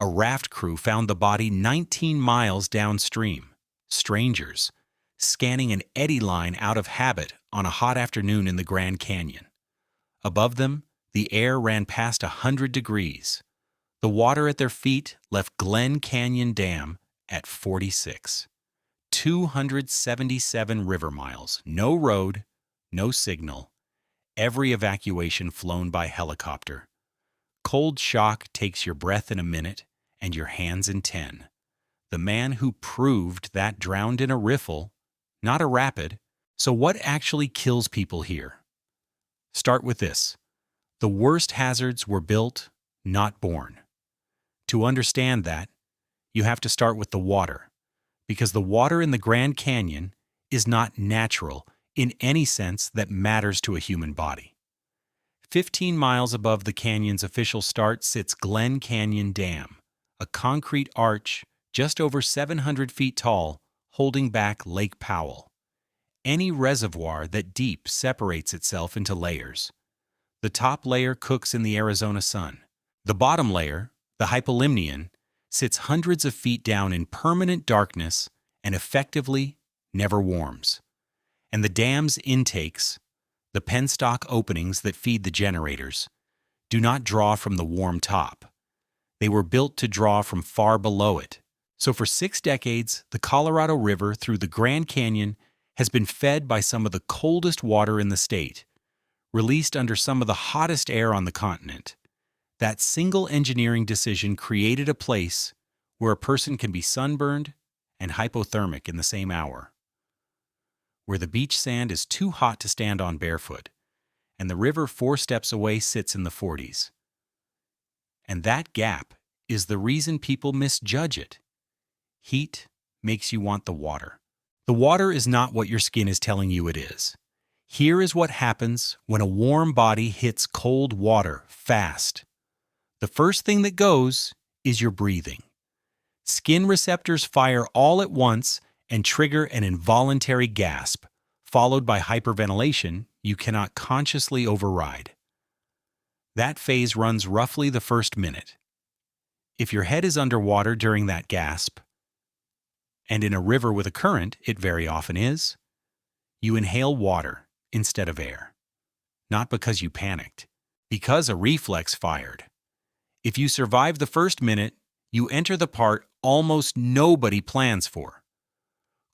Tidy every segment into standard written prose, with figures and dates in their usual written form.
A raft crew found the body 19 miles downstream. Strangers, scanning an eddy line out of habit on a hot afternoon in the Grand Canyon. Above them, the air ran past 100 degrees. The water at their feet left Glen Canyon Dam at 46. 277 river miles, no road, no signal. Every evacuation flown by helicopter. Cold shock takes your breath in a minute and your hands in 10. The man who proved that drowned in a riffle, not a rapid. So what actually kills people here? Start with this. The worst hazards were built, not born. To understand that, you have to start with the water, because the water in the Grand Canyon is not natural in any sense that matters to a human body. 15 miles above the canyon's official start sits Glen Canyon Dam, a concrete arch just over 700 feet tall, holding back Lake Powell. Any reservoir that deep separates itself into layers. The top layer cooks in the Arizona sun. The bottom layer, the Hypolimnion, sits hundreds of feet down in permanent darkness and effectively never warms. And the dam's intakes, the penstock openings that feed the generators, do not draw from the warm top. They were built to draw from far below it. So for 6 decades, the Colorado River through the Grand Canyon has been fed by some of the coldest water in the state, released under some of the hottest air on the continent. That single engineering decision created a place where a person can be sunburned and hypothermic in the same hour, where the beach sand is too hot to stand on barefoot, and the river 4 steps away sits in the 40s. And that gap is the reason people misjudge it. Heat makes you want the water. The water is not what your skin is telling you it is. Here is what happens when a warm body hits cold water fast. The first thing that goes is your breathing. Skin receptors fire all at once and trigger an involuntary gasp, followed by hyperventilation you cannot consciously override. That phase runs roughly the first minute. If your head is underwater during that gasp, and in a river with a current, it very often is, you inhale water instead of air. Not because you panicked, because a reflex fired. If you survive the first minute, you enter the part almost nobody plans for.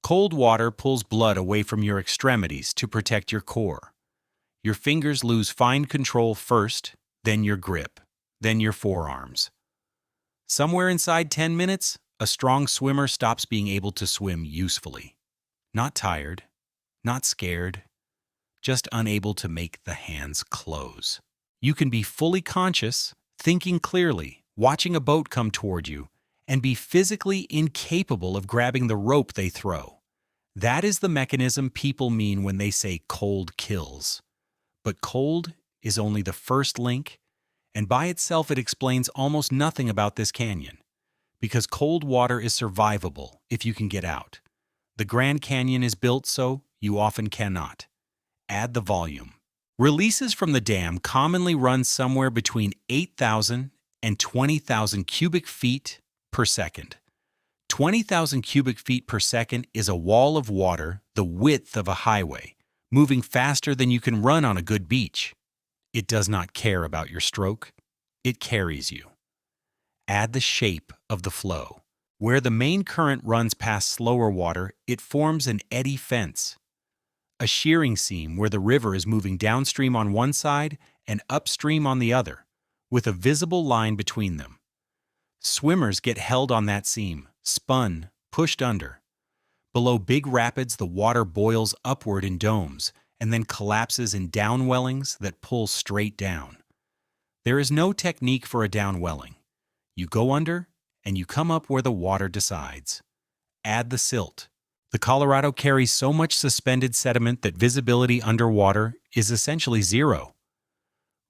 Cold water pulls blood away from your extremities to protect your core. Your fingers lose fine control first, then your grip, then your forearms. Somewhere inside 10 minutes, a strong swimmer stops being able to swim usefully. Not tired, not scared, just unable to make the hands close. You can be fully conscious, thinking clearly, watching a boat come toward you, and be physically incapable of grabbing the rope they throw. That is the mechanism people mean when they say cold kills. But cold is only the first link, and by itself it explains almost nothing about this canyon. Because cold water is survivable if you can get out. The Grand Canyon is built so you often cannot. Add the volume. Releases from the dam commonly run somewhere between 8,000 and 20,000 cubic feet per second. 20,000 cubic feet per second is a wall of water the width of a highway, moving faster than you can run on a good beach. It does not care about your stroke. It carries you. Add the shape of the flow. Where the main current runs past slower water, it forms an eddy fence. A shearing seam where the river is moving downstream on one side and upstream on the other, with a visible line between them. Swimmers get held on that seam, spun, pushed under. Below big rapids, the water boils upward in domes and then collapses in downwellings that pull straight down. There is no technique for a downwelling. You go under, and you come up where the water decides. Add the silt. The Colorado carries so much suspended sediment that visibility underwater is essentially zero.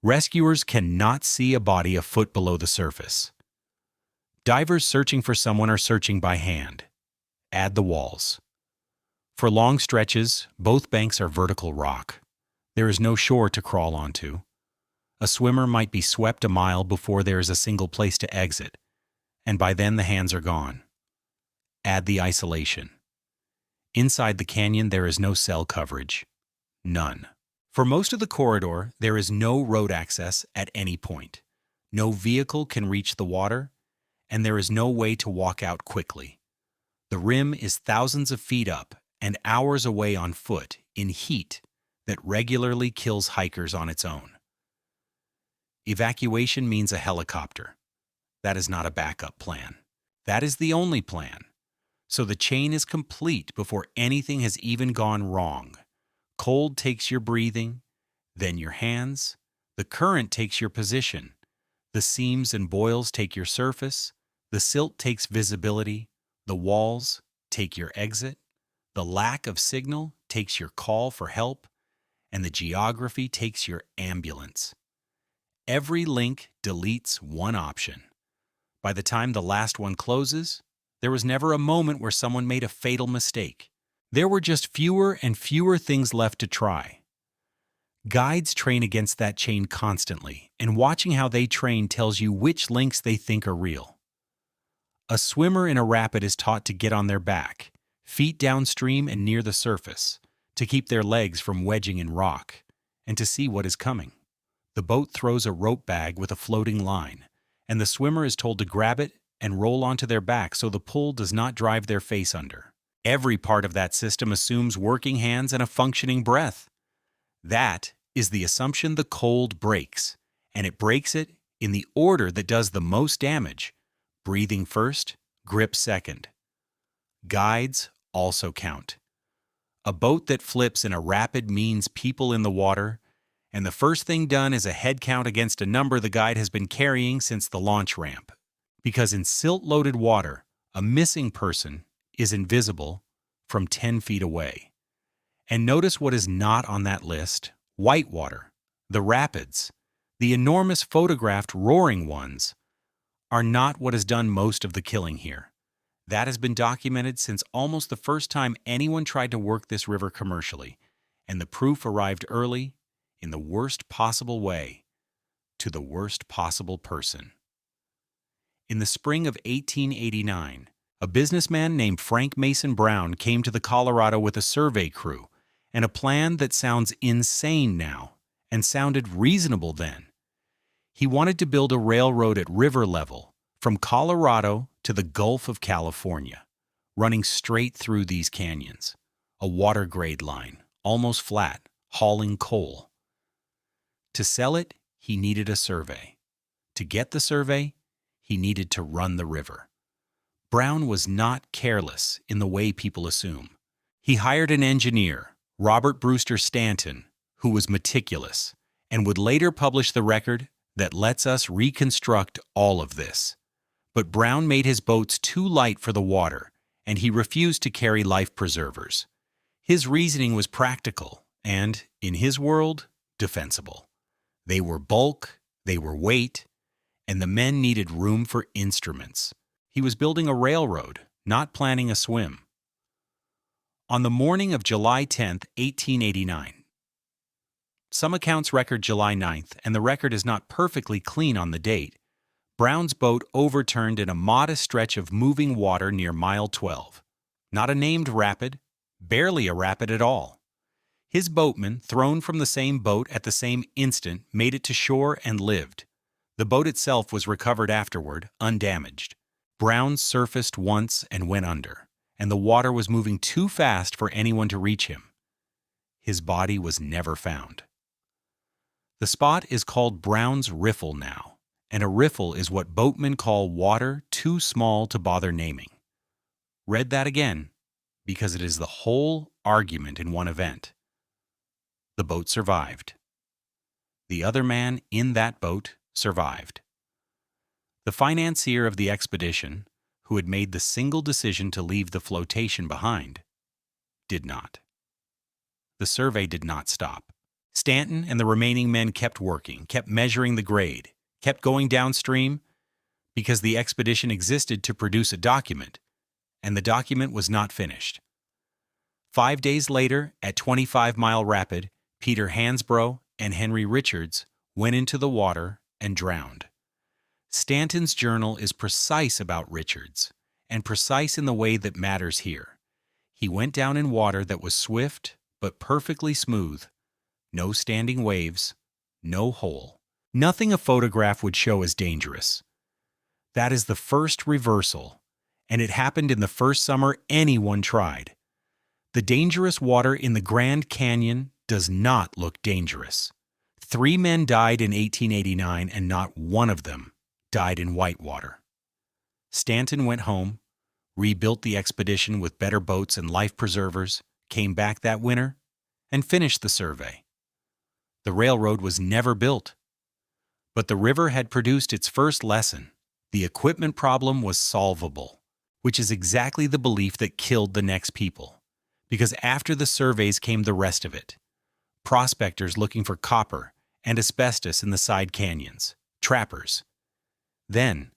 Rescuers cannot see a body a foot below the surface. Divers searching for someone are searching by hand. Add the walls. For long stretches, both banks are vertical rock. There is no shore to crawl onto. A swimmer might be swept a mile before there is a single place to exit, and by then the hands are gone. Add the isolation. Inside the canyon, there is no cell coverage. None. For most of the corridor, there is no road access at any point. No vehicle can reach the water, and there is no way to walk out quickly. The rim is thousands of feet up and hours away on foot in heat that regularly kills hikers on its own. Evacuation means a helicopter. That is not a backup plan. That is the only plan. So the chain is complete before anything has even gone wrong. Cold takes your breathing, then your hands. The current takes your position. The seams and boils take your surface. The silt takes visibility. The walls take your exit. The lack of signal takes your call for help. And the geography takes your ambulance. Every link deletes one option. By the time the last one closes, there was never a moment where someone made a fatal mistake. There were just fewer and fewer things left to try. Guides train against that chain constantly, and watching how they train tells you which links they think are real. A swimmer in a rapid is taught to get on their back, feet downstream and near the surface, to keep their legs from wedging in rock, and to see what is coming. The boat throws a rope bag with a floating line, and the swimmer is told to grab it and roll onto their back so the pull does not drive their face under. Every part of that system assumes working hands and a functioning breath. That is the assumption the cold breaks, and it breaks it in the order that does the most damage. Breathing first, grip second. Guides also count. A boat that flips in a rapid means people in the water, and the first thing done is a head count against a number the guide has been carrying since the launch ramp. Because in silt-loaded water, a missing person is invisible from 10 feet away. And notice what is not on that list: whitewater, the rapids, the enormous photographed roaring ones, are not what has done most of the killing here. That has been documented since almost the first time anyone tried to work this river commercially, and the proof arrived early, in the worst possible way, to the worst possible person. In the spring of 1889, a businessman named Frank Mason Brown came to the Colorado with a survey crew and a plan that sounds insane now and sounded reasonable then. He wanted to build a railroad at river level from Colorado to the Gulf of California, running straight through these canyons, a water grade line, almost flat, hauling coal. To sell it, he needed a survey. To get the survey, he needed to run the river. Brown was not careless in the way people assume. He hired an engineer, Robert Brewster Stanton, who was meticulous and would later publish the record that lets us reconstruct all of this. But Brown made his boats too light for the water, and he refused to carry life preservers. His reasoning was practical and, in his world, defensible. They were bulk, they were weight, and the men needed room for instruments. He was building a railroad, not planning a swim. On the morning of July 10, 1889. Some accounts record July 9th, and the record is not perfectly clean on the date. Brown's boat overturned in a modest stretch of moving water near mile 12. Not a named rapid, barely a rapid at all. His boatman, thrown from the same boat at the same instant, made it to shore and lived. The boat itself was recovered afterward, undamaged. Brown surfaced once and went under, and the water was moving too fast for anyone to reach him. His body was never found. The spot is called Brown's Riffle now, and a riffle is what boatmen call water too small to bother naming. Read that again, because it is the whole argument in one event. The boat survived. The other man in that boat survived. The financier of the expedition, who had made the single decision to leave the flotation behind, did not. The survey did not stop. Stanton and the remaining men kept working, kept measuring the grade, kept going downstream, because the expedition existed to produce a document, and the document was not finished. 5 days later, at 25 Mile Rapid, Peter Hansbrough and Henry Richards went into the water and drowned. Stanton's journal is precise about Richards, and precise in the way that matters here. He went down in water that was swift but perfectly smooth. No standing waves, no hole. Nothing a photograph would show as dangerous. That is the first reversal, and it happened in the first summer anyone tried. The dangerous water in the Grand Canyon does not look dangerous. 3 men died in 1889, and not one of them died in whitewater. Stanton went home, rebuilt the expedition with better boats and life preservers, came back that winter, and finished the survey. The railroad was never built, but the river had produced its first lesson. The equipment problem was solvable, which is exactly the belief that killed the next people, because after the surveys came the rest of it. Prospectors looking for copper and asbestos in the side canyons, trappers. Then,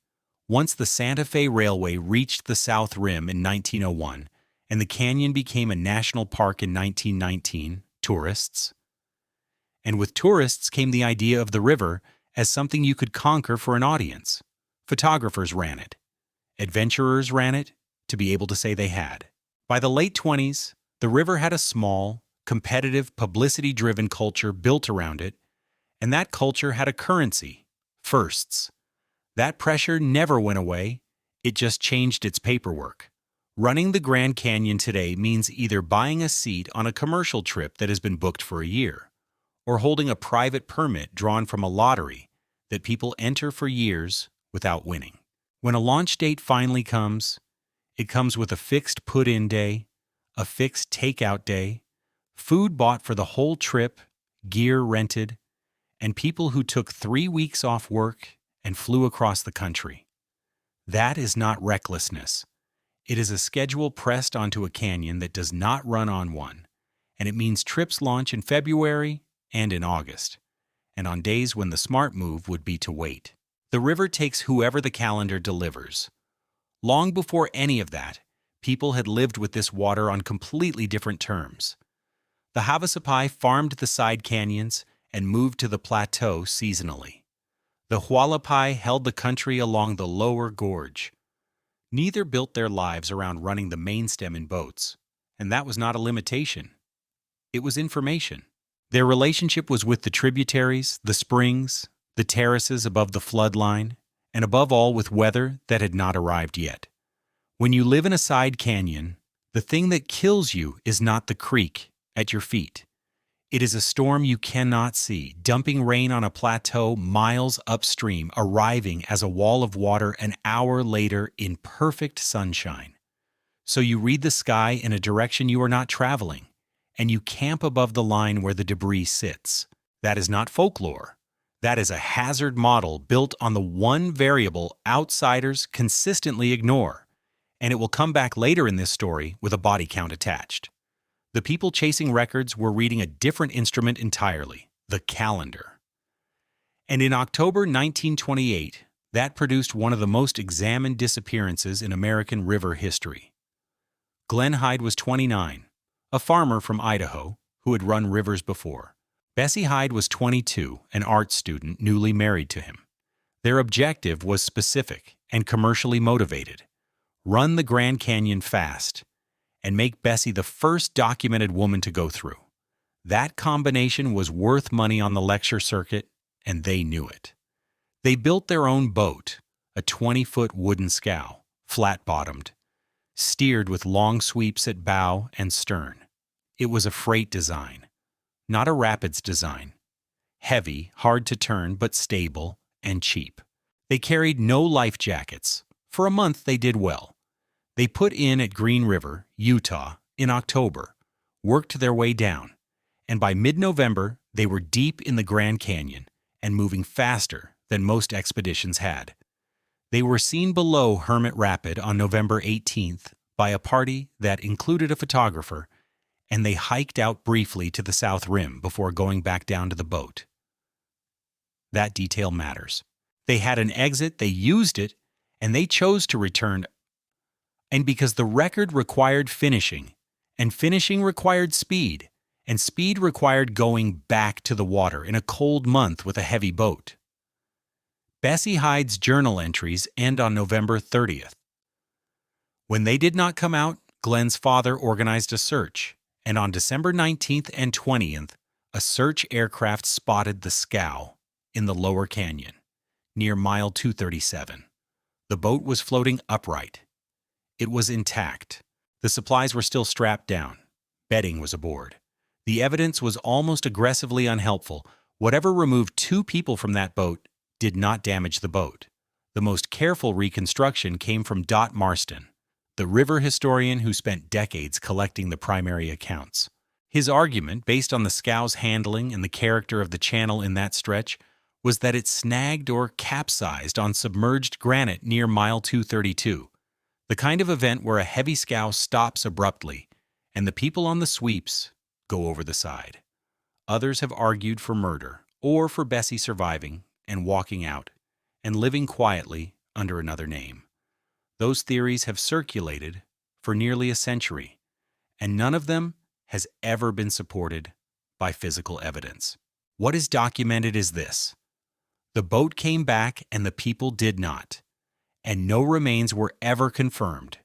once the Santa Fe Railway reached the South Rim in 1901 and the canyon became a national park in 1919, tourists. And with tourists came the idea of the river as something you could conquer for an audience. Photographers ran it. Adventurers ran it to be able to say they had. By the late 20s, the river had a small, competitive, publicity-driven culture built around it, and that culture had a currency, firsts. That pressure never went away, it just changed its paperwork. Running the Grand Canyon today means either buying a seat on a commercial trip that has been booked for a year, or holding a private permit drawn from a lottery that people enter for years without winning. When a launch date finally comes, it comes with a fixed put-in day, a fixed takeout day, food bought for the whole trip, gear rented, and people who took 3 weeks off work and flew across the country. That is not recklessness. It is a schedule pressed onto a canyon that does not run on one, and it means trips launch in February and in August, and on days when the smart move would be to wait. The river takes whoever the calendar delivers. Long before any of that, people had lived with this water on completely different terms. The Havasupai farmed the side canyons and moved to the plateau seasonally. The Hualapai held the country along the lower gorge. Neither built their lives around running the main stem in boats, and that was not a limitation. It was information. Their relationship was with the tributaries, the springs, the terraces above the flood line, and above all with weather that had not arrived yet. When you live in a side canyon, the thing that kills you is not the creek at your feet. It is a storm you cannot see, dumping rain on a plateau miles upstream, arriving as a wall of water an hour later in perfect sunshine. So you read the sky in a direction you are not traveling, and you camp above the line where the debris sits. That is not folklore. That is a hazard model built on the one variable outsiders consistently ignore, and it will come back later in this story with a body count attached. The people chasing records were reading a different instrument entirely, the calendar. And in October 1928, that produced one of the most examined disappearances in American river history. Glenn Hyde was 29, a farmer from Idaho who had run rivers before. Bessie Hyde was 22, an art student newly married to him. Their objective was specific and commercially motivated: run the Grand Canyon fast and make Bessie the first documented woman to go through. That combination was worth money on the lecture circuit, and they knew it. They built their own boat, a 20-foot wooden scow, flat-bottomed, steered with long sweeps at bow and stern. It was a freight design, not a rapids design. Heavy, hard to turn, but stable and cheap. They carried no life jackets. For a month they did well. They put in at Green River, Utah, in October, worked their way down, and by mid-November they were deep in the Grand Canyon and moving faster than most expeditions had. They were seen below Hermit Rapid on November 18th by a party that included a photographer, and they hiked out briefly to the South Rim before going back down to the boat. That detail matters. They had an exit, they used it, and they chose to return. And because the record required finishing, and finishing required speed, and speed required going back to the water in a cold month with a heavy boat. Bessie Hyde's journal entries end on November 30th. When they did not come out, Glenn's father organized a search, and on December 19th and 20th, a search aircraft spotted the scow in the lower canyon, near mile 237. The boat was floating upright. It was intact. The supplies were still strapped down. Bedding was aboard. The evidence was almost aggressively unhelpful. Whatever removed 2 people from that boat did not damage the boat. The most careful reconstruction came from Dot Marston, the river historian who spent decades collecting the primary accounts. His argument, based on the scow's handling and the character of the channel in that stretch, was that it snagged or capsized on submerged granite near mile 232, the kind of event where a heavy scow stops abruptly and the people on the sweeps go over the side. Others have argued for murder, or for Bessie surviving and walking out and living quietly under another name. Those theories have circulated for nearly a century, and none of them has ever been supported by physical evidence. What is documented is this: the boat came back and the people did not, and no remains were ever confirmed.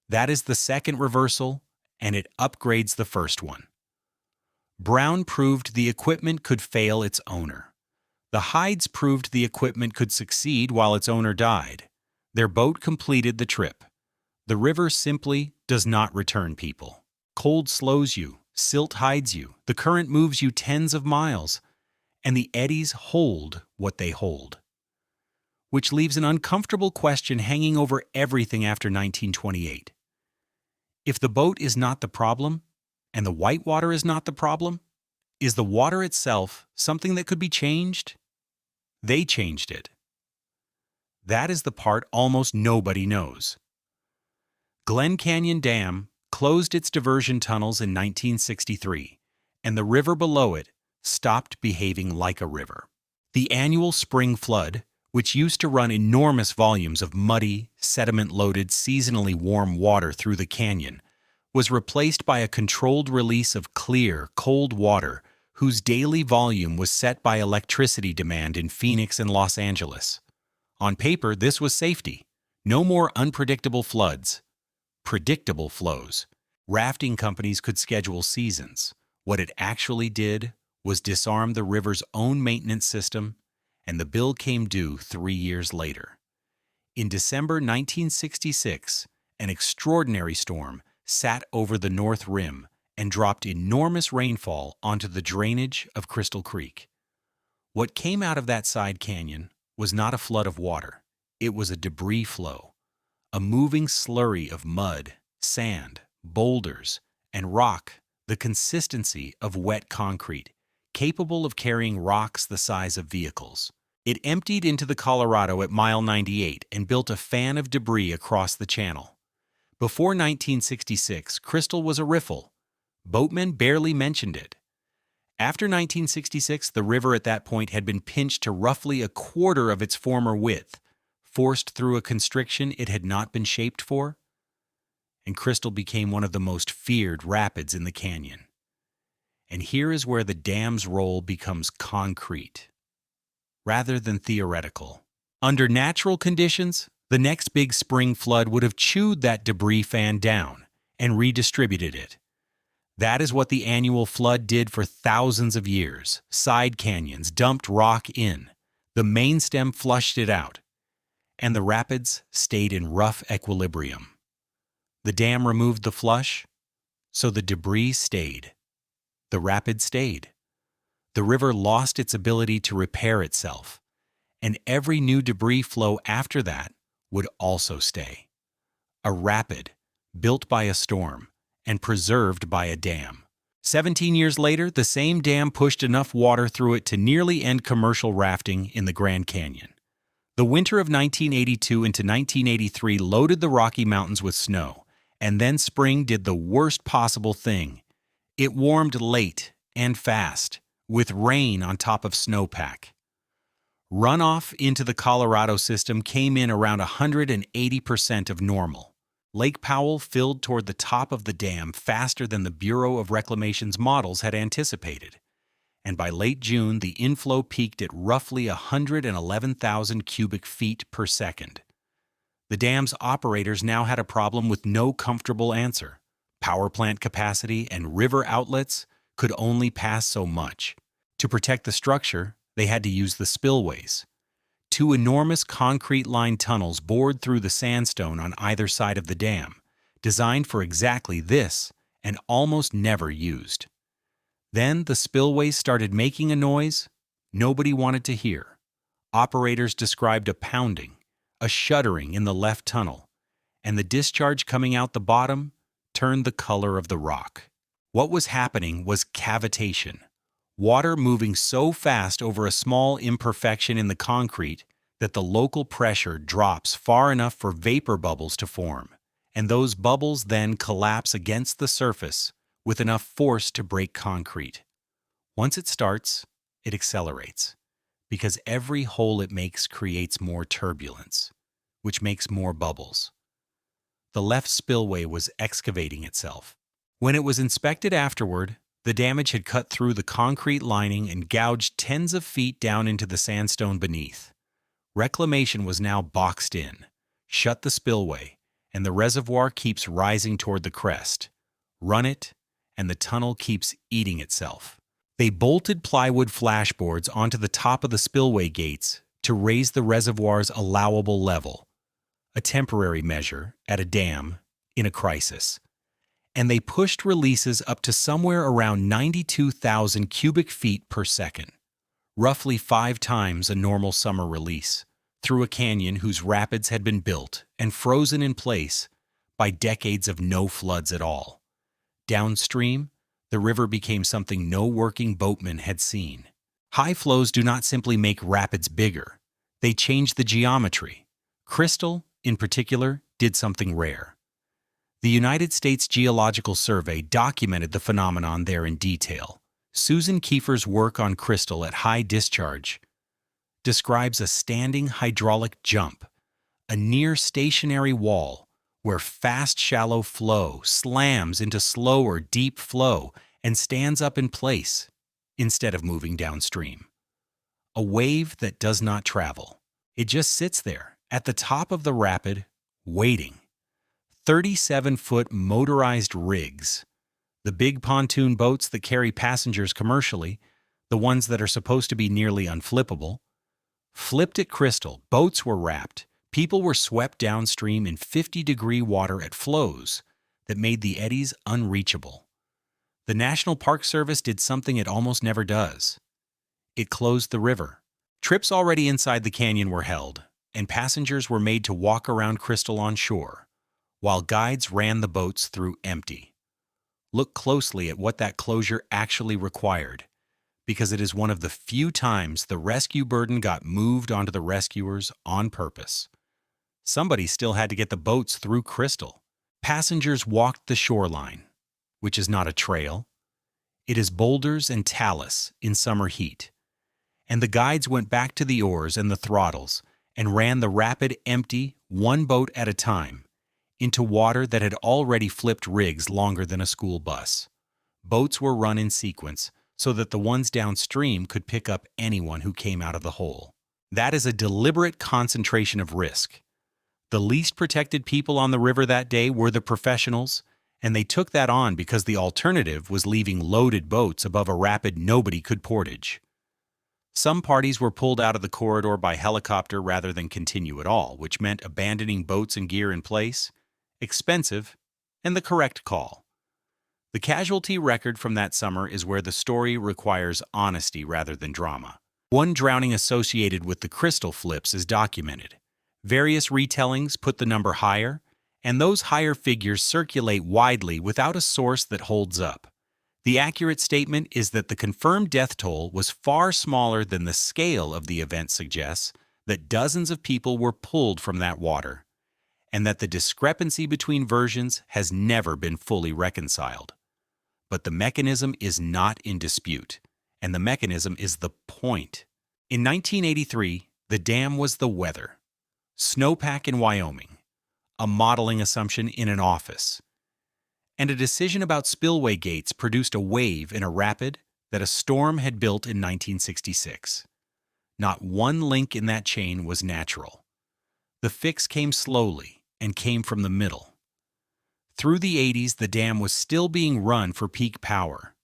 That is the second reversal, and it upgrades the first one. Brown proved the equipment could fail its owner. The Hydes proved the equipment could succeed while its owner died. Their boat completed the trip. The river simply does not return people. Cold slows you, silt hides you, the current moves you tens of miles, and the eddies hold what they hold. Which leaves an uncomfortable question hanging over everything after 1928. If the boat is not the problem, and the whitewater is not the problem, is the water itself something that could be changed? They changed it. That is the part almost nobody knows. Glen Canyon Dam closed its diversion tunnels in 1963, and the river below it stopped behaving like a river. The annual spring flood, which used to run enormous volumes of muddy, sediment-loaded, seasonally warm water through the canyon, was replaced by a controlled release of clear, cold water whose daily volume was set by electricity demand in Phoenix and Los Angeles. On paper, this was safety. No more unpredictable floods. Predictable flows. Rafting companies could schedule seasons. What it actually did was disarm the river's own maintenance system, and the bill came due 3 years later. In December 1966, an extraordinary storm sat over the North Rim and dropped enormous rainfall onto the drainage of Crystal Creek. What came out of that side canyon was not a flood of water. It was a debris flow, a moving slurry of mud, sand, boulders, and rock, the consistency of wet concrete, capable of carrying rocks the size of vehicles. It emptied into the Colorado at mile 98 and built a fan of debris across the channel. Before 1966, Crystal was a riffle. Boatmen barely mentioned it. After 1966, the river at that point had been pinched to roughly a quarter of its former width, forced through a constriction it had not been shaped for, and Crystal became one of the most feared rapids in the canyon. And here is where the dam's role becomes concrete, rather than theoretical. Under natural conditions, the next big spring flood would have chewed that debris fan down and redistributed it. That is what the annual flood did for thousands of years. Side canyons dumped rock in. The main stem flushed it out, and the rapids stayed in rough equilibrium. The dam removed the flush, so the debris stayed. The rapid stayed. The river lost its ability to repair itself, and every new debris flow after that would also stay. A rapid, built by a storm, and preserved by a dam. 17 years later, the same dam pushed enough water through it to nearly end commercial rafting in the Grand Canyon. The winter of 1982 into 1983 loaded the Rocky Mountains with snow, and then spring did the worst possible thing. It warmed late and fast, with rain on top of snowpack. Runoff into the Colorado system came in around 180% of normal. Lake Powell filled toward the top of the dam faster than the Bureau of Reclamation's models had anticipated. and by late June, the inflow peaked at roughly 111,000 cubic feet per second. The dam's operators now had a problem with no comfortable answer. Power plant capacity and river outlets could only pass so much. To protect the structure, they had to use the spillways. Two enormous concrete-lined tunnels bored through the sandstone on either side of the dam, designed for exactly this and almost never used. Then the spillways started making a noise nobody wanted to hear. Operators described a pounding, a shuddering in the left tunnel, and the discharge coming out the bottom turned the color of the rock. What was happening was cavitation, water moving so fast over a small imperfection in the concrete that the local pressure drops far enough for vapor bubbles to form, and those bubbles then collapse against the surface with enough force to break concrete. Once it starts, it accelerates, because every hole it makes creates more turbulence, which makes more bubbles. The left spillway was excavating itself. When it was inspected afterward, the damage had cut through the concrete lining and gouged tens of feet down into the sandstone beneath. Reclamation was now boxed in, shut the spillway, and the reservoir keeps rising toward the crest. Run it, and the tunnel keeps eating itself. They bolted plywood flashboards onto the top of the spillway gates to raise the reservoir's allowable level, a temporary measure at a dam in a crisis. And they pushed releases up to somewhere around 92,000 cubic feet per second, roughly 5 times a normal summer release, through a canyon whose rapids had been built and frozen in place by decades of no floods at all. Downstream, the river became something no working boatman had seen. High flows do not simply make rapids bigger, they change the geometry. Crystal, in particular, did something rare. The United States Geological Survey documented the phenomenon there in detail. Susan Kiefer's work on crystal at high discharge describes a standing hydraulic jump, a near-stationary wall where fast shallow flow slams into slower deep flow and stands up in place instead of moving downstream. A wave that does not travel. It just sits there at the top of the rapid, waiting. 37-foot motorized rigs, the big pontoon boats that carry passengers commercially, the ones that are supposed to be nearly unflippable, flipped at Crystal. Boats were wrapped. People were swept downstream in 50-degree water at flows that made the eddies unreachable. The National Park Service did something it almost never does. It closed the river. Trips already inside the canyon were held, and passengers were made to walk around Crystal on shore, while guides ran the boats through empty. Look closely at what that closure actually required, because it is one of the few times the rescue burden got moved onto the rescuers on purpose. Somebody still had to get the boats through Crystal. Passengers walked the shoreline, which is not a trail. It is boulders and talus in summer heat. And the guides went back to the oars and the throttles and ran the rapid empty, one boat at a time, into water that had already flipped rigs longer than a school bus. Boats were run in sequence so that the ones downstream could pick up anyone who came out of the hole. That is a deliberate concentration of risk. The least protected people on the river that day were the professionals, and they took that on because the alternative was leaving loaded boats above a rapid nobody could portage. Some parties were pulled out of the corridor by helicopter rather than continue at all, which meant abandoning boats and gear in place, expensive, and the correct call. The casualty record from that summer is where the story requires honesty rather than drama. One drowning associated with the Crystal flips is documented. Various retellings put the number higher, and those higher figures circulate widely without a source that holds up. The accurate statement is that the confirmed death toll was far smaller than the scale of the event suggests, that dozens of people were pulled from that water, and that the discrepancy between versions has never been fully reconciled. But the mechanism is not in dispute, and the mechanism is the point. In 1983, the dam was the weather. Snowpack in Wyoming, a modeling assumption in an office, and a decision about spillway gates produced a wave in a rapid that a storm had built in 1966. Not one link in that chain was natural. The fix came slowly and came from the middle. Through the 80s, the dam was still being run for peak power,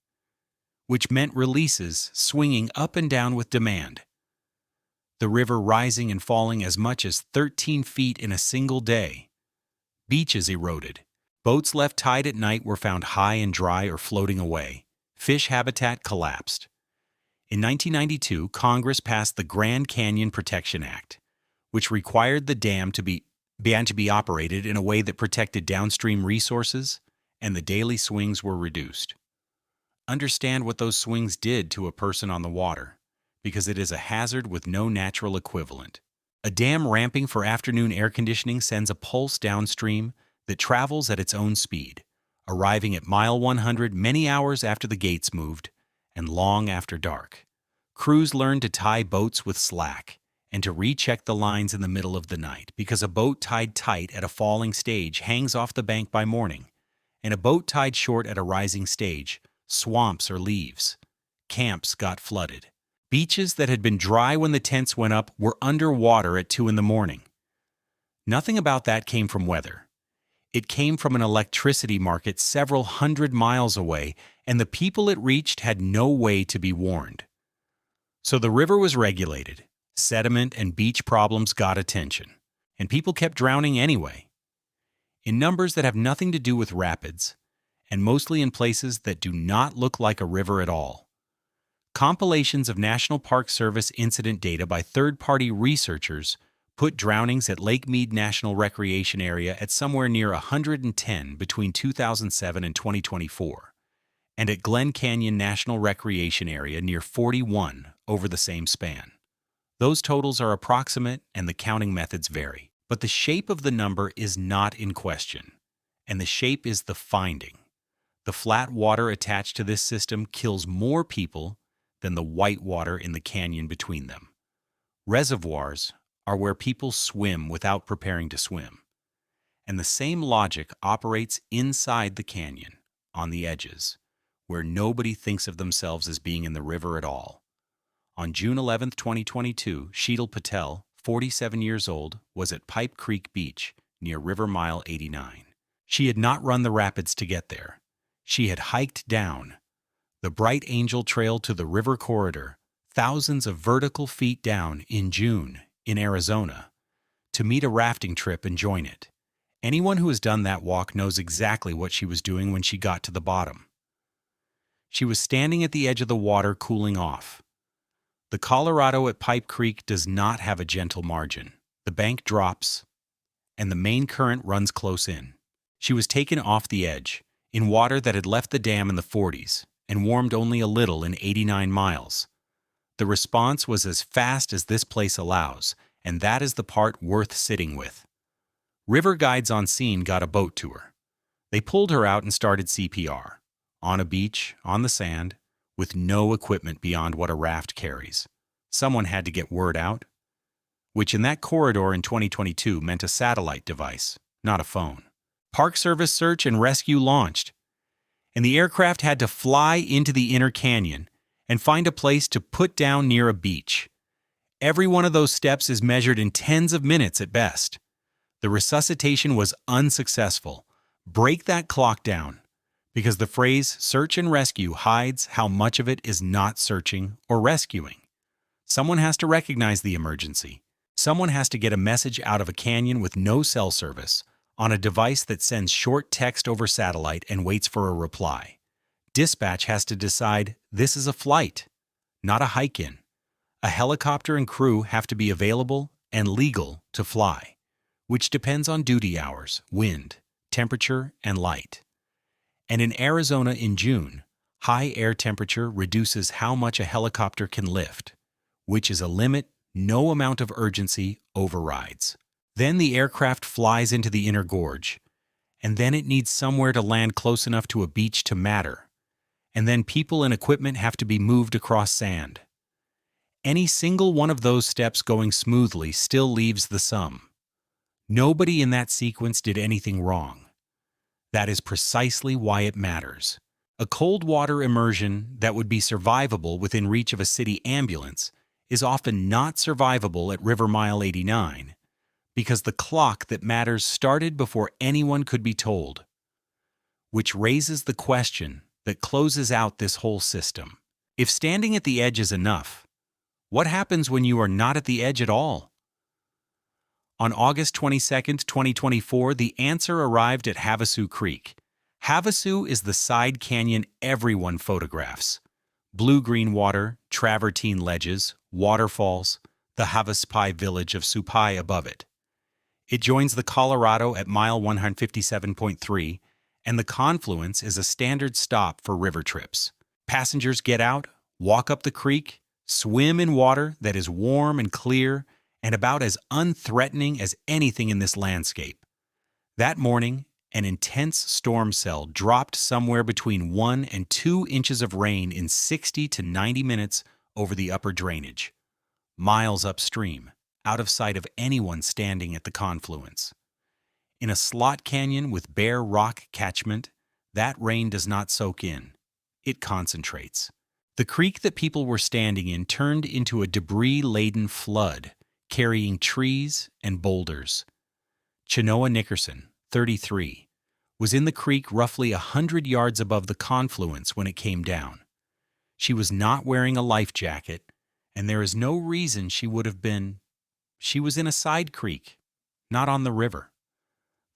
which meant releases swinging up and down with demand. The river rising and falling as much as 13 feet in a single day. Beaches eroded. Boats left tied at night were found high and dry or floating away. Fish habitat collapsed. In 1992, Congress passed the Grand Canyon Protection Act, which required the dam to be operated in a way that protected downstream resources, and the daily swings were reduced. Understand what those swings did to a person on the water, because it is a hazard with no natural equivalent. A dam ramping for afternoon air conditioning sends a pulse downstream that travels at its own speed, arriving at mile 100 many hours after the gates moved and long after dark. Crews learned to tie boats with slack and to recheck the lines in the middle of the night, because a boat tied tight at a falling stage hangs off the bank by morning, and a boat tied short at a rising stage swamps or leaves. Camps got flooded. Beaches that had been dry when the tents went up were underwater at 2 in the morning. Nothing about that came from weather. It came from an electricity market several hundred miles away, and the people it reached had no way to be warned. So the river was regulated. Sediment and beach problems got attention, and people kept drowning anyway. In numbers that have nothing to do with rapids, and mostly in places that do not look like a river at all. Compilations of National Park Service incident data by third-party researchers put drownings at Lake Mead National Recreation Area at somewhere near 110 between 2007 and 2024, and at Glen Canyon National Recreation Area near 41 over the same span. Those totals are approximate and the counting methods vary, but the shape of the number is not in question, and the shape is the finding. The flat water attached to this system kills more people than the white water in the canyon between them. Reservoirs are where people swim without preparing to swim, and the same logic operates inside the canyon, on the edges, where nobody thinks of themselves as being in the river at all. On June 11, 2022, Sheetal Patel, 47 years old, was at Pipe Creek Beach near River Mile 89. She had not run the rapids to get there. She had hiked down the Bright Angel Trail to the river corridor, thousands of vertical feet down, in June, in Arizona, to meet a rafting trip and join it. Anyone who has done that walk knows exactly what she was doing when she got to the bottom. She was standing at the edge of the water cooling off. The Colorado at Pipe Creek does not have a gentle margin. The bank drops, and the main current runs close in. She was taken off the edge, in water that had left the dam in the 40s, and warmed only a little in 89 miles. The response was as fast as this place allows, and that is the part worth sitting with. River guides on scene got a boat to her. They pulled her out and started CPR, on a beach, on the sand, with no equipment beyond what a raft carries. Someone had to get word out, which in that corridor in 2022 meant a satellite device, not a phone. Park Service search and rescue launched, and the aircraft had to fly into the inner canyon and find a place to put down near a beach. Every one of those steps is measured in tens of minutes at best. The resuscitation was unsuccessful. Break that clock down, because the phrase search and rescue hides how much of it is not searching or rescuing. Someone has to recognize the emergency. Someone has to get a message out of a canyon with no cell service, on a device that sends short text over satellite and waits for a reply. Dispatch has to decide this is a flight, not a hike-in. A helicopter and crew have to be available and legal to fly, which depends on duty hours, wind, temperature, and light. And in Arizona in June, high air temperature reduces how much a helicopter can lift, which is a limit no amount of urgency overrides. Then the aircraft flies into the inner gorge, and then it needs somewhere to land close enough to a beach to matter, and then people and equipment have to be moved across sand. Any single one of those steps going smoothly still leaves the sum. Nobody in that sequence did anything wrong. That is precisely why it matters. A cold water immersion that would be survivable within reach of a city ambulance is often not survivable at River Mile 89 because the clock that matters started before anyone could be told, which raises the question that closes out this whole system. If standing at the edge is enough, what happens when you are not at the edge at all? On August 22, 2024, the answer arrived at Havasu Creek. Havasu is the side canyon everyone photographs. Blue-green water, travertine ledges, waterfalls, the Havasupai village of Supai above it. It joins the Colorado at mile 157.3, and the confluence is a standard stop for river trips. Passengers get out, walk up the creek, swim in water that is warm and clear and about as unthreatening as anything in this landscape. That morning, an intense storm cell dropped somewhere between 1 and 2 inches of rain in 60 to 90 minutes over the upper drainage, miles upstream, out of sight of anyone standing at the confluence. In a slot canyon with bare rock catchment, that rain does not soak in. It concentrates. The creek that people were standing in turned into a debris-laden flood, carrying trees and boulders. Chenoa Nickerson, 33, was in the creek roughly 100 yards above the confluence when it came down. She was not wearing a life jacket, and there is no reason she would have been. She was in a side creek, not on the river.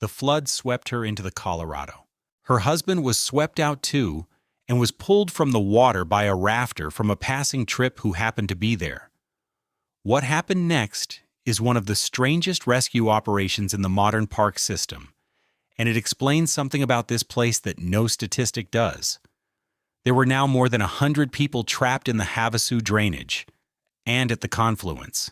The flood swept her into the Colorado. Her husband was swept out too and was pulled from the water by a rafter from a passing trip who happened to be there. What happened next is one of the strangest rescue operations in the modern park system, and it explains something about this place that no statistic does. There were now more than 100 people trapped in the Havasu drainage and at the confluence.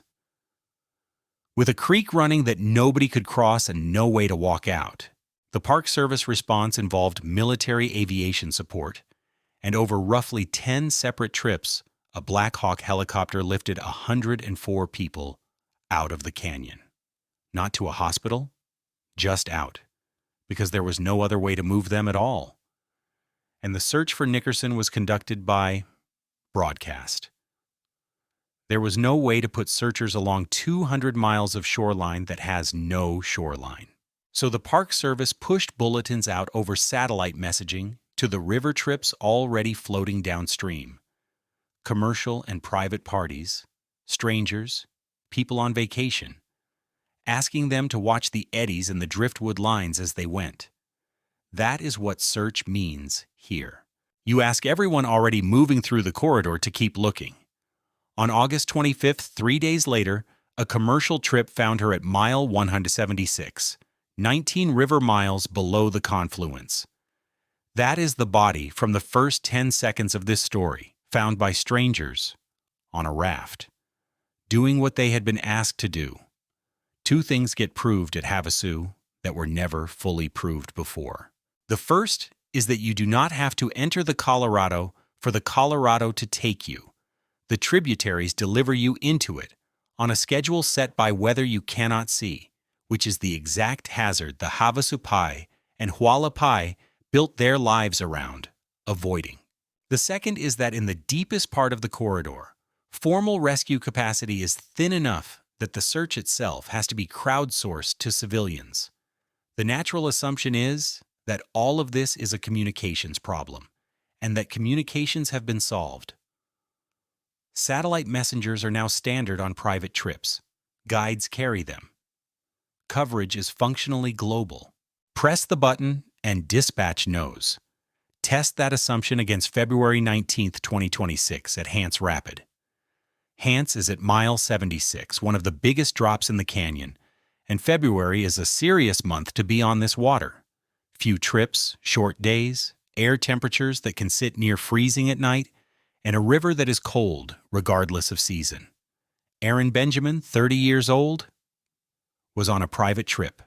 With a creek running that nobody could cross and no way to walk out, the Park Service response involved military aviation support, and over roughly 10 separate trips, a Black Hawk helicopter lifted 104 people out of the canyon. Not to a hospital, just out, because there was no other way to move them at all. And the search for Nickerson was conducted by broadcast. There was no way to put searchers along 200 miles of shoreline that has no shoreline. So the Park Service pushed bulletins out over satellite messaging to the river trips already floating downstream. Commercial and private parties, strangers, people on vacation, asking them to watch the eddies and the driftwood lines as they went. That is what search means here. You ask everyone already moving through the corridor to keep looking. On August 25th, 3 days later, a commercial trip found her at mile 176, 19 river miles below the confluence. That is the body from the first 10 seconds of this story, found by strangers on a raft, doing what they had been asked to do. 2 things get proved at Havasu that were never fully proved before. The first is that you do not have to enter the Colorado for the Colorado to take you. The tributaries deliver you into it on a schedule set by weather you cannot see, which is the exact hazard the Havasupai and Hualapai built their lives around, avoiding. The second is that in the deepest part of the corridor, formal rescue capacity is thin enough that the search itself has to be crowdsourced to civilians. The natural assumption is that all of this is a communications problem, and that communications have been solved. Satellite messengers are now standard on private trips. Guides carry them. Coverage is functionally global. Press the button and dispatch knows. Test that assumption against February 19, 2026 at Hance Rapid. Hance is at mile 76, one of the biggest drops in the canyon, and February is a serious month to be on this water. Few trips, short days, air temperatures that can sit near freezing at night, and a river that is cold regardless of season. Aaron Benjamin, 30 years old, was on a private trip.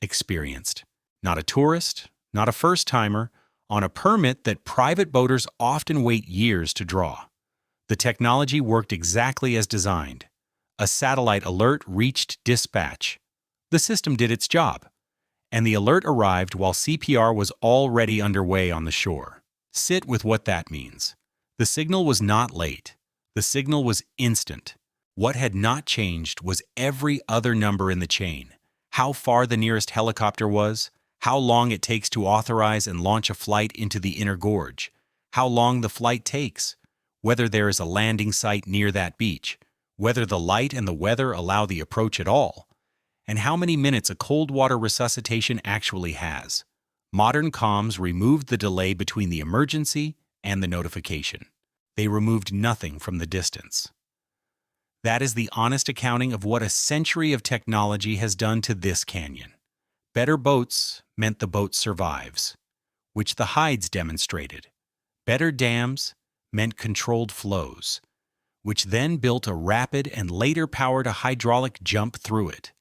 Experienced. Not a tourist, not a first-timer, on a permit that private boaters often wait years to draw. The technology worked exactly as designed. A satellite alert reached dispatch. The system did its job, and the alert arrived while CPR was already underway on the shore. Sit with what that means. The signal was not late. The signal was instant. What had not changed was every other number in the chain. How far the nearest helicopter was, how long it takes to authorize and launch a flight into the inner gorge, how long the flight takes, whether there is a landing site near that beach, whether the light and the weather allow the approach at all, and how many minutes a cold water resuscitation actually has. Modern comms removed the delay between the emergency and the notification. They removed nothing from the distance. That is the honest accounting of what a century of technology has done to this canyon. Better boats meant the boat survives, which the hides demonstrated. Better dams meant controlled flows, which then built a rapid and later powered a hydraulic jump through it.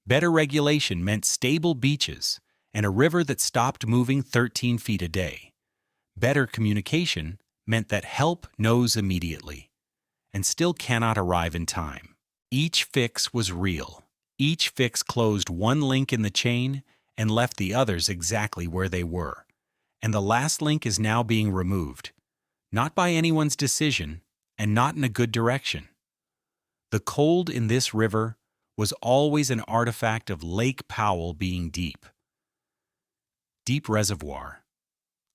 Better regulation meant stable beaches and a river that stopped moving 13 feet a day. Better communication meant that help knows immediately and still cannot arrive in time. Each fix was real. Each fix closed one link in the chain and left the others exactly where they were. And the last link is now being removed, not by anyone's decision and not in a good direction. The cold in this river was always an artifact of Lake Powell being deep. Deep reservoir,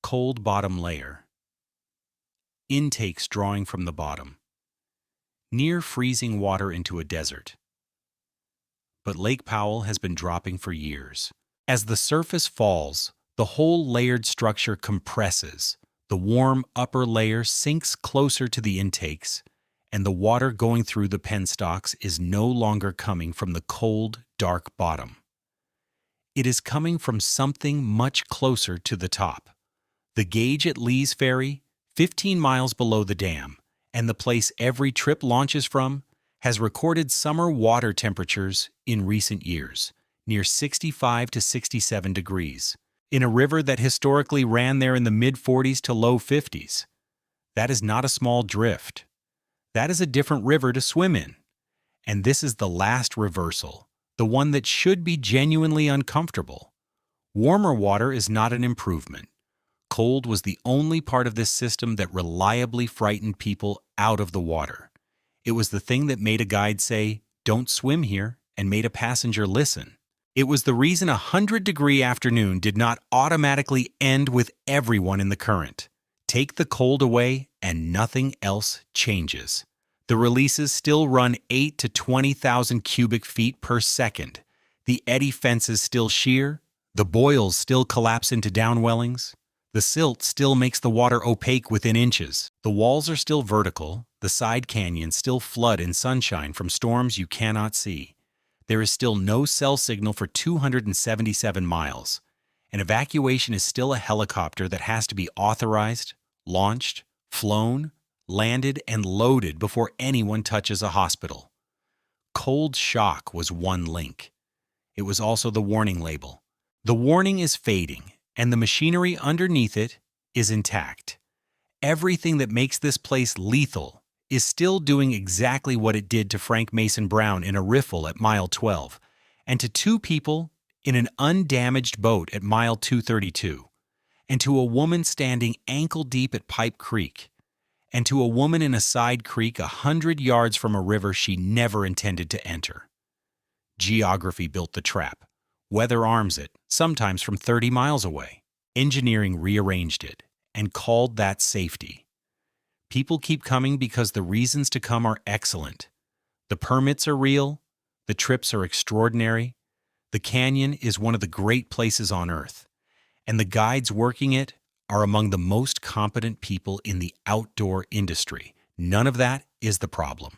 cold bottom layer, intakes drawing from the bottom, near freezing water into a desert. But Lake Powell has been dropping for years. As the surface falls, the whole layered structure compresses. The warm upper layer sinks closer to the intakes, and the water going through the penstocks is no longer coming from the cold, dark bottom. It is coming from something much closer to the top. The gauge at Lee's Ferry, 15 miles below the dam, and the place every trip launches from, has recorded summer water temperatures in recent years, near 65 to 67 degrees, in a river that historically ran there in the mid-40s to low 50s. That is not a small drift. That is a different river to swim in. And this is the last reversal, the one that should be genuinely uncomfortable. Warmer water is not an improvement. Cold was the only part of this system that reliably frightened people out of the water. It was the thing that made a guide say, "Don't swim here," and made a passenger listen. It was the reason a 100-degree afternoon did not automatically end with everyone in the current. Take the cold away and nothing else changes. The releases still run 8 to 20,000 cubic feet per second. The eddy fences still shear. The boils still collapse into downwellings. The silt still makes the water opaque within inches. The walls are still vertical. The side canyons still flood in sunshine from storms you cannot see. There is still no cell signal for 277 miles. An evacuation is still a helicopter that has to be authorized, launched, flown, landed, and loaded before anyone touches a hospital. Cold shock was one link. It was also the warning label. The warning is fading, and the machinery underneath it is intact. Everything that makes this place lethal is still doing exactly what it did to Frank Mason Brown in a riffle at mile 12, and to two people in an undamaged boat at mile 232, and to a woman standing ankle-deep at Pipe Creek, and to a woman in a side creek 100 yards from a river she never intended to enter. Geography built the trap. Weather arms it, sometimes from 30 miles away. Engineering rearranged it and called that safety. People keep coming because the reasons to come are excellent. The permits are real. The trips are extraordinary. The canyon is one of the great places on Earth, and the guides working it are among the most competent people in the outdoor industry. None of that is the problem.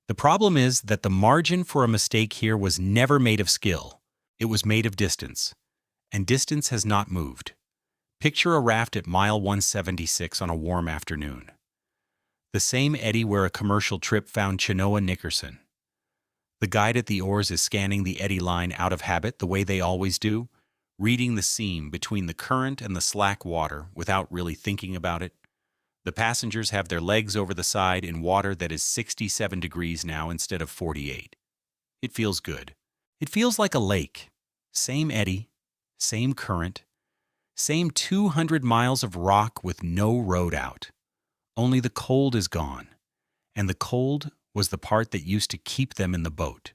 The problem is that the margin for a mistake here was never made of skill. It was made of distance, and distance has not moved. Picture a raft at mile 176 on a warm afternoon. The same eddy where a commercial trip found Chenoa Nickerson. The guide at the oars is scanning the eddy line out of habit the way they always do, reading the seam between the current and the slack water without really thinking about it. The passengers have their legs over the side in water that is 67 degrees now instead of 48. It feels good. It feels like a lake. Same eddy, same current, Same 200 miles of rock with no road out. Only the cold is gone, and the cold was the part that used to keep them in the boat.